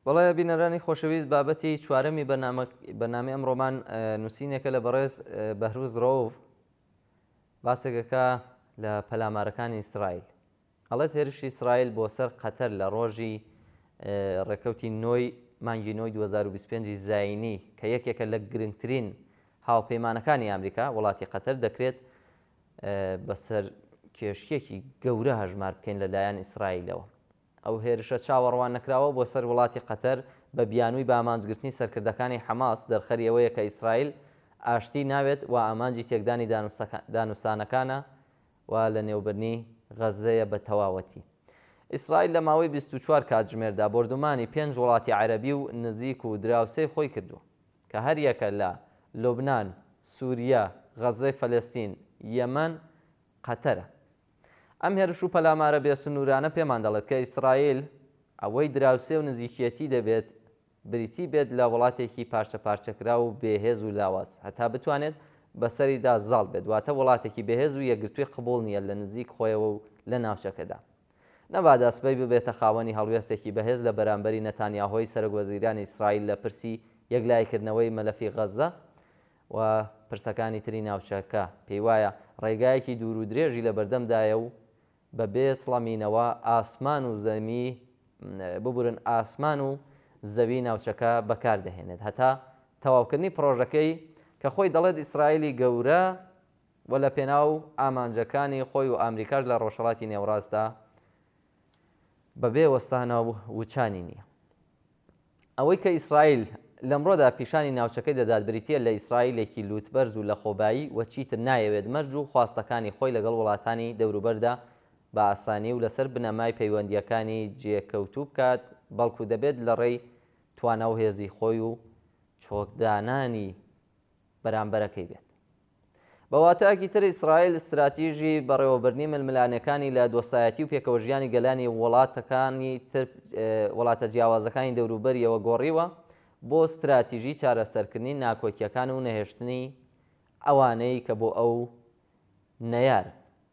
بەڵێ بینەرانی خۆشەویست بابەتی چوارەمی بەنامەی ئەمڕۆمان نووسینێکە لە بەڕێز بەهروز ڕۆڤ باسێکەکە لە پەلامارەکانی ئیسرائیل. ئەڵێت هێرشی ئیسرائیل بۆ سەر قەتەر لە ڕۆژی ڕێکەوتی نۆی مانگی نۆی 2025 زاینی کە یەکێکە لە گرنگترین هاوپەیمانەکانی ئەمریکا وڵاتی قەتەر دەکرێت بەسەر کێشکێکی گەورە هەژمار بکەین لەلایەن ئیسرائیلەوە. ئەو هێرشە چاوەڕوان نەکراوە بۆ سەر وڵاتی قەتەر بە بیانووی بە ئامانجگرتنی سەرکردەکانی حەماس دەرخەری ئەوەیە کە ئیسرائیل ئاشتی ناوێت و ئامانجی تێکدانی دانوسانەکانە و لە نێوبەرنی غەزەیە بە تەواوەتی. ئیسرائیل لە ماوەی 24 کاتژمێردا بردومانی 5 وڵاتی عەرەبی و نزیک و دراوسەی خۆی کردو کە هەر یەکە لە لوبنان، سووریا، غەزەی فەلەستین، یەمەن، قەتەرە. ئەم هێرش و پەلامارە بێسنوورانە پێمان دەڵێت کە ئیسرائیل ئەوەی دراوسێ و نزیکیەتی دەبێت بریتی بێت لە وڵاتێکی پارچە پارچەکرا و بێهێز و لاواز هەتا بتوانێت بەسەریدا زاڵ بێت، واتە وڵاتێکی بەهێز و یەکگرتووی قبوڵ نییە لە نزیک خۆیەوە و لە ناوچەکەدا. نەبادا سبەی ببێتە خاوەنی هەڵوێستێکی بەهێز لە بەرامبەری نەتانیاهۆی سەرۆکوەزیرانی ئیسرائیل لە پرسی یەکلایکردنەوەی مەلەفی غەزە و پرسەکانی تری ناوچەکە. پێی وایە ڕێگایەکی دوور و درێژی لە بەردەمدایە و بەبێ سڵەمینەوە ئاسمان و زەمی ببورن ئاسمان و زەوی ناوچەکە بەکاردەهێنێت هەتا تەواوکردنی پرۆژەکەی کە خۆی دەڵێت ئیسرائیلی گەورە و لە پێناو ئامانجەکانی خۆی و ئەمریکاش لە ڕۆژهەڵاتی نێوڕاستدا بەبێ وەستانە و وچانی نییە. ئەوەی کە ئیسرائیل لەمڕۆدا پیشانی ناوچەکەی دەدات بریتە لە ئیسرائیلێکی لووتبەرز و لە خۆبایی و چیتر نایەوێت مەرج و خواستەکانی خۆی لەگەڵ وڵاتانی دەوروبەردا بە ئاسانی و لەسەر بنەمای پەیوەندیەکانی جێکەوتوو بکات، بەڵکو دەبێت لە ڕێی توانە و هێزی خۆی و چۆکدانانی بەرامبەرەکەی بێت. بەواتایەکی تر ئیسرائیل استراتیژی بەڕێوەبردنی ململانەکانی لە دۆستایەتی و پێکەوەژیانی گەلانی وڵاتە جیاوازەکانی دەوروبەریەوە گۆڕیوە بۆ استراتیژی چارەسەرکردنی ناکۆکیەکان و نەهێشتنی ئەوانەی کە بۆ ئەو نەیار